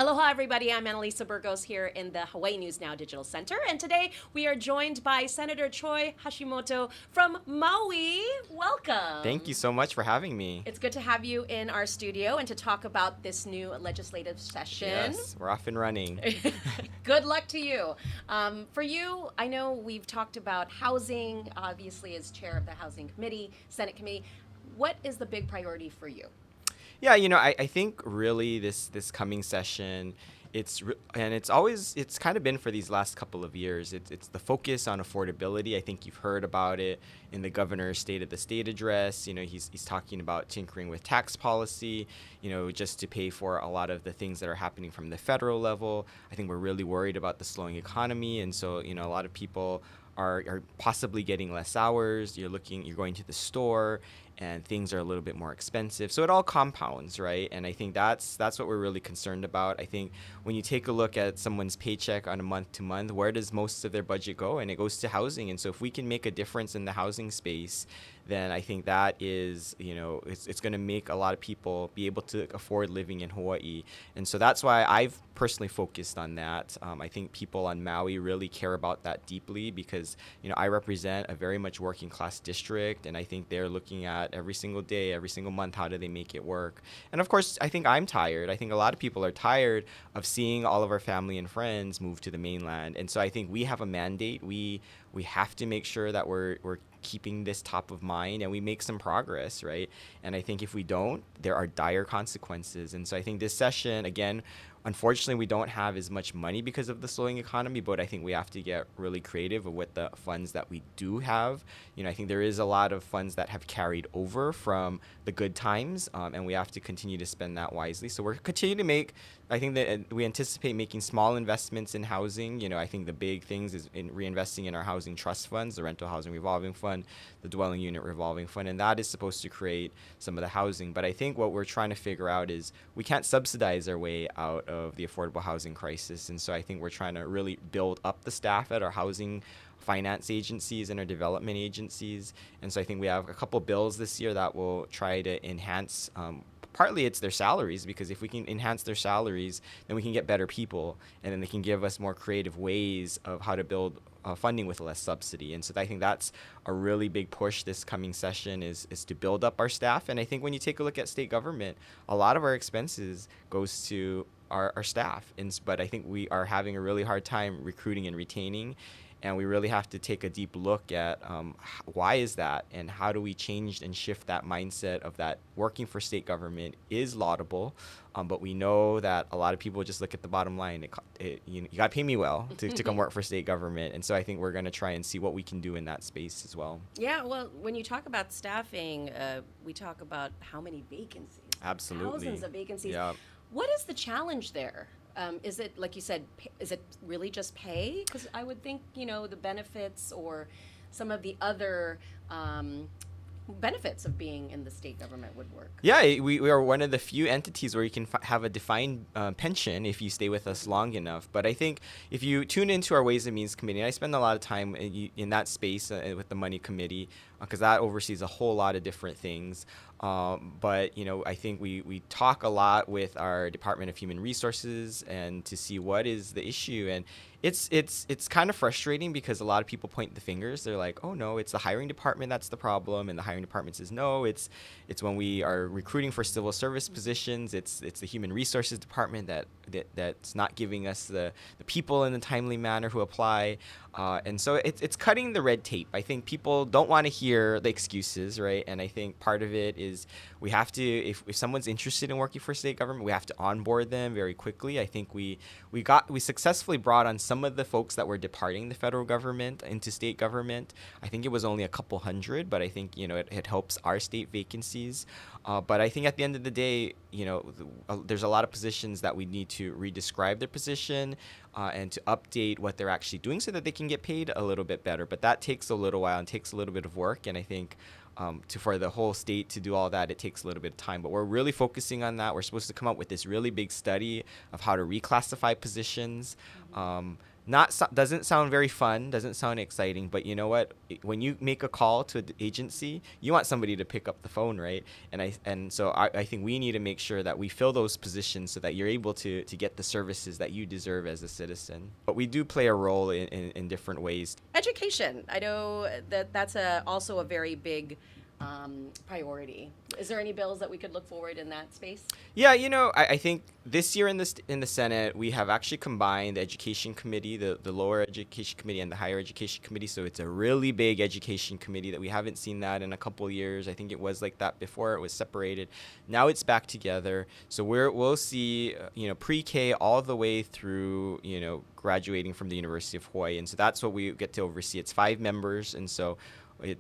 Aloha, everybody. I'm Annalisa Burgos here in the Hawaii News Now Digital Center. And today we are joined by Senator Troy Hashimoto from Maui. Thank you Welcome. so much for having me. It's good to have you in our studio and to talk about this new legislative session. Yes, we're off and running. Good luck to you. For you, I know we've talked about housing, obviously, as chair of the Housing Committee, Senate Committee. What is the big priority for you? Yeah, I think really this coming session, it's kind of been for these last couple of years. It's the focus on affordability. I think you've heard about it in the governor's State of the State address. He's talking about tinkering with tax policy, just to pay for a lot of the things that are happening from the federal level. I think we're really worried about the slowing economy, and so a lot of people are possibly getting less hours. You're going to the store and things are a little bit more expensive. So it all compounds, right? And I think that's what we're really concerned about. I think when you take a look at someone's paycheck on a month to month, where does most of their budget go? And it goes to housing. And so if we can make a difference in the housing space, then I think that is, it's going to make a lot of people be able to afford living in Hawaii. And so that's why I've personally focused on that. I think people on Maui really care about that deeply because, I represent a very much working class district, and I think they're looking at every single day, every single month, how do they make it work? And of course, I think I'm tired. I think a lot of people are tired of seeing all of our family and friends move to the mainland. And so I think we have a mandate. We have to make sure that we're keeping this top of mind and we make some progress, right? And I think if we don't, there are dire consequences. And so I think this session, again, unfortunately, we don't have as much money because of the slowing economy, but I think we have to get really creative with the funds that we do have. I think there is a lot of funds that have carried over from the good times, and we have to continue to spend that wisely. So we're continuing to make, I think that we anticipate making small investments in housing. I think the big things is in reinvesting in our housing trust funds, the rental housing revolving fund, the dwelling unit revolving fund, and that is supposed to create some of the housing. But I think what we're trying to figure out is we can't subsidize our way out of the affordable housing crisis. And so I think we're trying to really build up the staff at our housing finance agencies and our development agencies. And so I think we have a couple bills this year that will try to enhance, partly it's their salaries, because if we can enhance their salaries, then we can get better people, and then they can give us more creative ways of how to build funding with less subsidy. And so I think that's a really big push this coming session is to build up our staff. And I think when you take a look at state government, a lot of our expenses goes to our staff. But I think we are having a really hard time recruiting and retaining. And we really have to take a deep look at why is that, and how do we change and shift that mindset of that working for state government is laudable, but we know that a lot of people just look at the bottom line. You got to pay me well to come work for state government. And so I think we're going to try and see what we can do in that space as well. Yeah, well, when you talk about staffing, we talk about how many vacancies. Absolutely. Thousands of vacancies. Yeah. What is the challenge there? Is it, like you said, is it really just pay? Because I would think, the benefits or some of the other benefits of being in the state government would work. Yeah, we are one of the few entities where you can have a defined pension if you stay with us long enough. But I think if you tune into our Ways and Means Committee, and I spend a lot of time in that space with the Money Committee, because that oversees a whole lot of different things. But I think we talk a lot with our Department of Human Resources and to see what is the issue. And it's kind of frustrating because a lot of people point the fingers. They're like, oh no, it's the hiring department that's the problem, and the hiring department says no, it's when we are recruiting for civil service positions, it's the Human Resources Department that's not giving us the people in a timely manner who apply. And so it's cutting the red tape. I think people don't want to hear the excuses, right? And I think part of it is we have to, if someone's interested in working for state government, we have to onboard them very quickly. I think we successfully brought on some of the folks that were departing the federal government into state government. I think it was only a couple hundred, but I think it helps our state vacancies. But I think at the end of the day, there's a lot of positions that we need to redescribe their position and to update what they're actually doing so that they can get paid a little bit better. But that takes a little while and takes a little bit of work. And I think for the whole state to do all that, it takes a little bit of time. But we're really focusing on that. We're supposed to come up with this really big study of how to reclassify positions. doesn't sound very fun, doesn't sound exciting, but you know what? When you make a call to the agency, you want somebody to pick up the phone, right? So I think we need to make sure that we fill those positions so that you're able to get the services that you deserve as a citizen. But we do play a role in different ways. Education. I know that's also a very big priority. Is there any bills that we could look forward in that space? Yeah, I think this year in the Senate, we have actually combined the Education Committee, the lower Education Committee, and the Higher Education Committee. So it's a really big Education Committee that we haven't seen that in a couple of years. I think it was like that before. It was separated. Now it's back together. So we'll see, pre-K all the way through, graduating from the University of Hawaii. And so that's what we get to oversee. It's 5 members, and so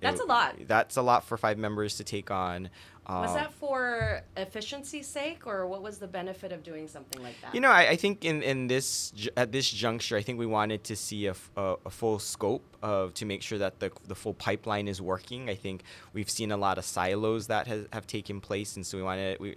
that's a lot. That's a lot for 5 members to take on. Was that for efficiency's sake, or what was the benefit of doing something like that? I think at this juncture, I think we wanted to see a full scope to make sure that the full pipeline is working. I think we've seen a lot of silos that have taken place, and so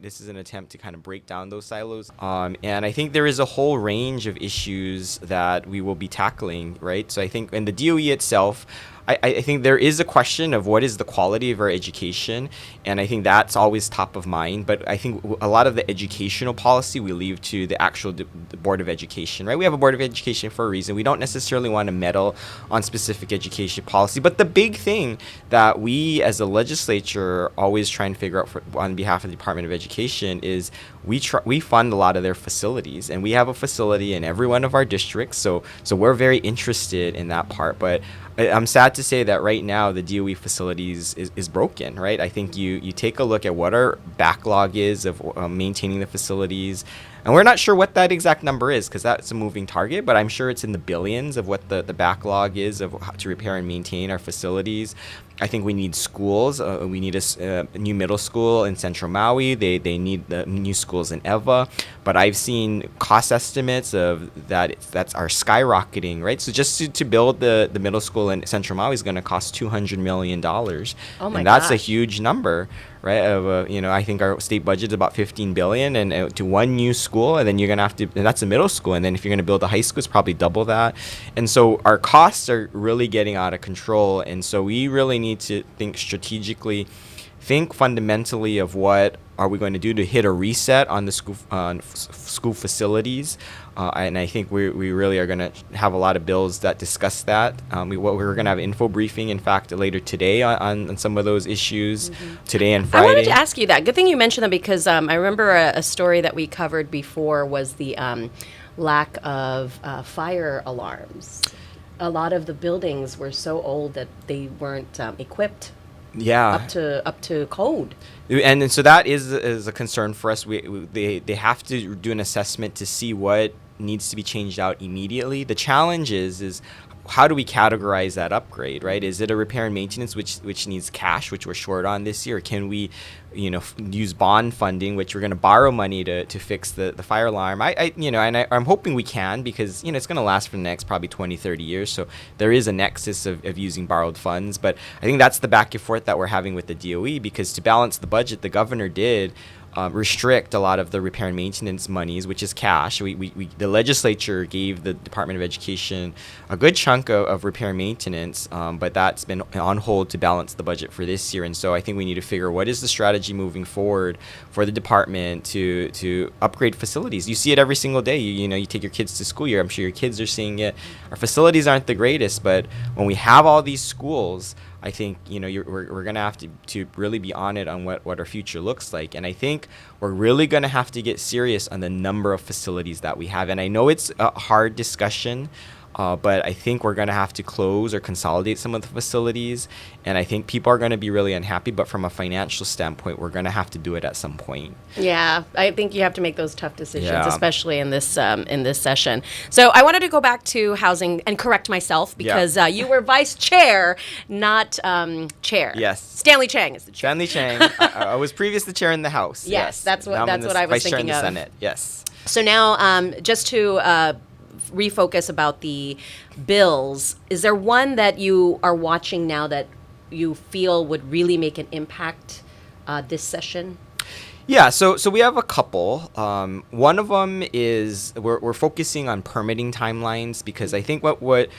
this is an attempt to kind of break down those silos. And I think there is a whole range of issues that we will be tackling, right? So I think in the DOE itself, I think there is a question of what is the quality of our education, and I think that's always top of mind. But I think a lot of the educational policy we leave to the actual the Board of Education, right? We have a Board of Education for a reason. We don't necessarily want to meddle on specific education policy. But the big thing that we as a legislature always try and figure out on behalf of the Department of Education is we fund a lot of their facilities, and we have a facility in every one of our districts. So we're very interested in that part. But I'm sad to say that right now the DOE facilities is broken, right? I think you take a look at what our backlog is of maintaining the facilities, and we're not sure what that exact number is because that's a moving target, but I'm sure it's in the billions of what the backlog is of how to repair and maintain our facilities. I think we need schools. We need a new middle school in Central Maui. They need the new schools in Ewa. But I've seen cost estimates of that are skyrocketing, right? So just to build the middle school in Central Maui is going to cost $200 million. Oh my and that's gosh. a huge number, right? I think our state budget is about $15 billion, and to one new school, and then you're going to have to, and that's a middle school, and then if you're going to build a high school, it's probably double that. And so our costs are really getting out of control, and so we really need to think strategically, think fundamentally of what are we going to do to hit a reset on the school facilities. And I think we really are going to have a lot of bills that discuss that. We're going to have an info briefing, in fact, later today on some of those issues, today and Friday. I wanted to ask you that. Good thing you mentioned that because I remember a story that we covered before was the lack of fire alarms. A lot of the buildings were so old that they weren't equipped up to code. And so that is a concern for us. They have to do an assessment to see what needs to be changed out immediately. The challenge is how do we categorize that upgrade, right? Is it a repair and maintenance which needs cash, which we're short on this year? Or can we use bond funding, which we're going to borrow money to fix the fire alarm? I'm hoping we can, because it's going to last for the next probably 20, 30 years. So there is a nexus of using borrowed funds. But I think that's the back and forth that we're having with the DOE, because to balance the budget, the governor did restrict a lot of the repair and maintenance monies, which is cash. The legislature gave the Department of Education a good chunk of repair and maintenance, but that's been on hold to balance the budget for this year. And so I think we need to figure what is the strategy moving forward for the department to upgrade facilities. You see it every single day. You take your kids to school. I'm sure your kids are seeing it. Our facilities aren't the greatest, but when we have all these schools, I think we're going to have to really be on it on what our future looks like. And I think we're really going to have to get serious on the number of facilities that we have. And I know it's a hard discussion, but I think we're going to have to close or consolidate some of the facilities. And I think people are going to be really unhappy. But from a financial standpoint, we're going to have to do it at some point. Yeah, I think you have to make those tough decisions, especially in this session. So I wanted to go back to housing and correct myself, because you were vice chair, not chair. Yes. Stanley Chang is the chair. Stanley Chang. I was previous the chair in the House. Yes, that's what I was vice chair thinking in the of. Senate. Yes. So now, just to refocus about the bills, is there one that you are watching now that you feel would really make an impact this session? Yeah, so we have a couple. One of them is we're focusing on permitting timelines because I think what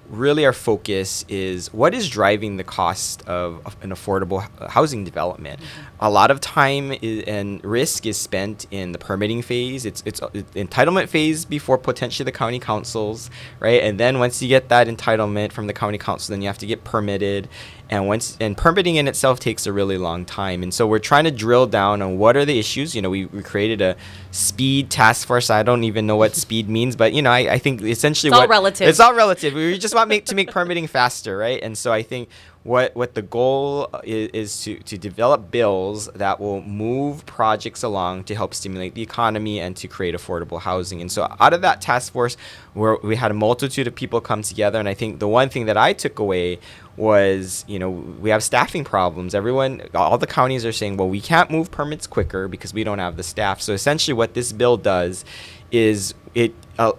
really our focus is what is driving the cost of an affordable housing development. A lot of time and risk is spent in the permitting phase. It's entitlement phase before potentially the county councils, right? And then once you get that entitlement from the county council, then you have to get permitted. And permitting in itself takes a really long time. And so we're trying to drill down on what are the issues. We created a speed task force. I don't even know what speed means, but I think essentially it's all relative. It's all relative. We just want to make permitting faster, right? And so I think what the goal is to develop bills that will move projects along to help stimulate the economy and to create affordable housing. And so out of that task force, where we had a multitude of people come together, and I think the one thing that I took away was, we have staffing problems. All the counties are saying, well, we can't move permits quicker because we don't have the staff. So essentially what this bill does is it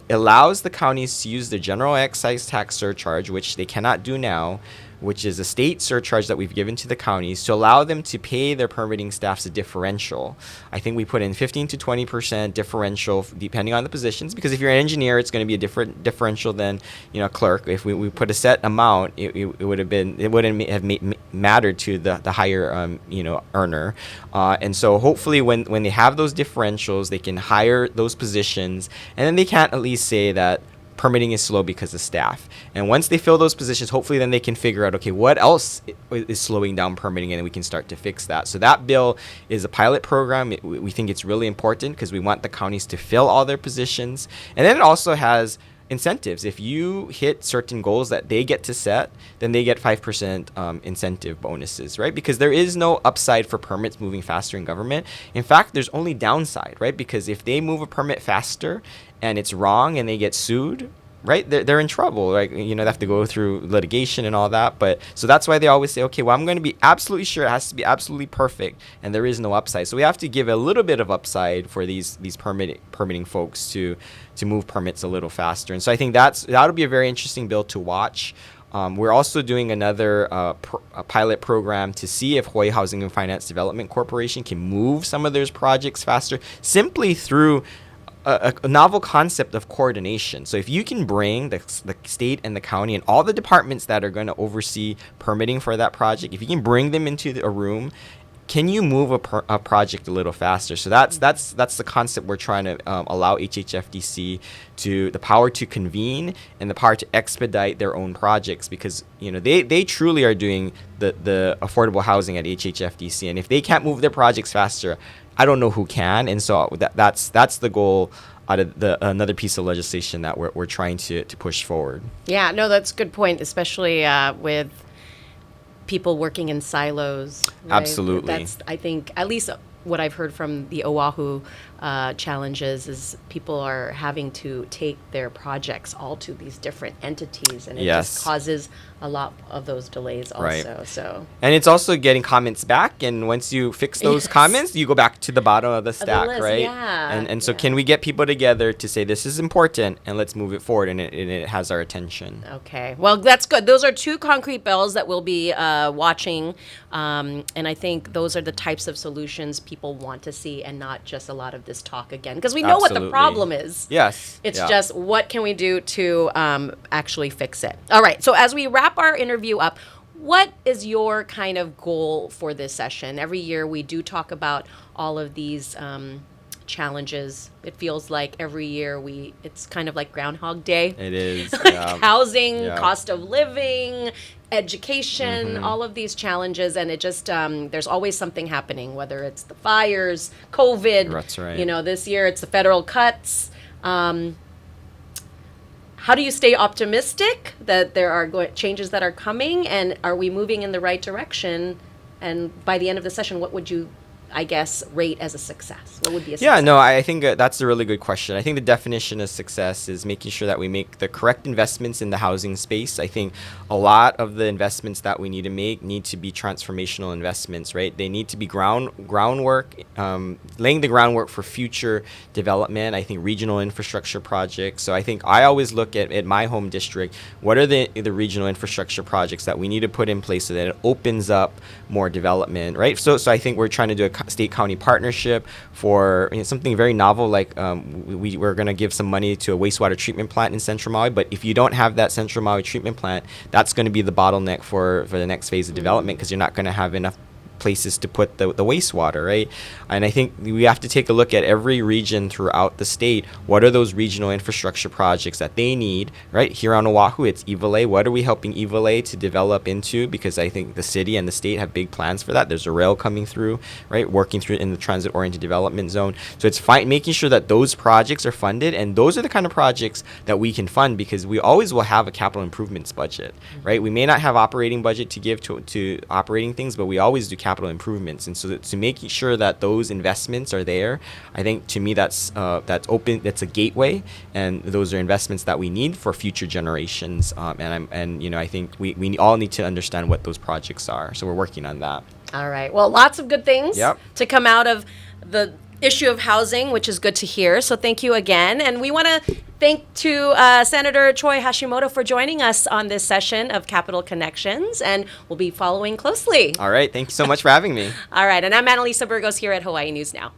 allows the counties to use the general excise tax surcharge, which they cannot do now, which is a state surcharge that we've given to the counties to allow them to pay their permitting staffs a differential. I think we put in 15 to 20% differential depending on the positions, because if you're an engineer, it's going to be a different differential than a clerk. If we put a set amount, it wouldn't have mattered to the higher earner. And so hopefully when they have those differentials, they can hire those positions, and then they can't at least say that permitting is slow because of staff. And once they fill those positions, hopefully then they can figure out, okay, what else is slowing down permitting, and then we can start to fix that. So that bill is a pilot program. We think it's really important because we want the counties to fill all their positions. And then it also has incentives. If you hit certain goals that they get to set, then they get 5% incentive bonuses, right? Because there is no upside for permits moving faster in government. In fact, there's only downside, right? Because if they move a permit faster and it's wrong and they get sued, right, they're in trouble. Right? They have to go through litigation and all that. But so that's why they always say, okay, well, I'm going to be absolutely sure it has to be absolutely perfect, and there is no upside. So we have to give a little bit of upside for these permitting folks to move permits a little faster. And so I think that'll be a very interesting bill to watch. We're also doing another a pilot program to see if Hawaii Housing and Finance Development Corporation can move some of those projects faster simply through a novel concept of coordination. So if you can bring the state and the county and all the departments that are going to oversee permitting for that project, if you can bring them into a room, can you move a project a little faster? So that's the concept we're trying to allow HHFDC the power to convene and the power to expedite their own projects, because they truly are doing the affordable housing at HHFDC, and if they can't move their projects faster, I don't know who can. And so that's the goal out of another piece of legislation that we're trying to push forward. Yeah, no, that's a good point, especially with people working in silos. Right? Absolutely. That's, I think, at least what I've heard from the Oahu challenges is people are having to take their projects all to these different entities, and it just causes a lot of those delays also. Right. So. And it's also getting comments back, and once you fix those comments, you go back to the bottom of the stack, right? Yeah. And so can we get people together to say this is important and let's move it forward, and it has our attention. Okay. Well, that's good. Those are two concrete bills that we'll be watching, and I think those are the types of solutions people want to see, and not just a lot of this talk again, because we know what the problem is. Yes. It's just what can we do to actually fix it. All right. So as we wrap our interview up, what is your kind of goal for this session? Every year we do talk about all of these challenges. It feels like every year it's kind of like Groundhog Day. It is. Housing, cost of living, education, all of these challenges, and it just there's always something happening, whether it's the fires, COVID. That's right. This year it's the federal cuts. How do you stay optimistic that there are changes that are coming, and are we moving in the right direction? And by the end of the session, what would you, I guess, rate as a success? What would be a success? Yeah, no, I think that's a really good question. I think the definition of success is making sure that we make the correct investments in the housing space. I think a lot of the investments that we need to make need to be transformational investments, right? They need to be groundwork, laying the groundwork for future development. I think regional infrastructure projects. So I think I always look at my home district, what are the regional infrastructure projects that we need to put in place so that it opens up more development, right? So I think we're trying to do a state-county partnership for something very novel, like we're going to give some money to a wastewater treatment plant in Central Maui. But if you don't have that Central Maui treatment plant, that's going to be the bottleneck for the next phase of development, because you're not going to have enough places to put the wastewater, right? And I think we have to take a look at every region throughout the state. What are those regional infrastructure projects that they need, right? Here on Oahu, it's Iwalei. What are we helping Iwalei to develop into? Because I think the city and the state have big plans for that. There's a rail coming through, right? Working through in the transit-oriented development zone. So it's making sure that those projects are funded, and those are the kind of projects that we can fund, because we always will have a capital improvements budget, right? We may not have operating budget to give to operating things, but we always do capital improvements. And so to making sure that those investments are there, I think to me that's open, that's a gateway, and those are investments that we need for future generations. And I think we all need to understand what those projects are. So we're working on that. All right. Well, lots of good things Yep. to come out of the issue of housing, which is good to hear. So thank you again. And we want to thank Senator Choi Hashimoto for joining us on this session of Capital Connections, and we'll be following closely. All right. Thank you so much for having me. All right. And I'm Annalisa Burgos here at Hawaii News Now.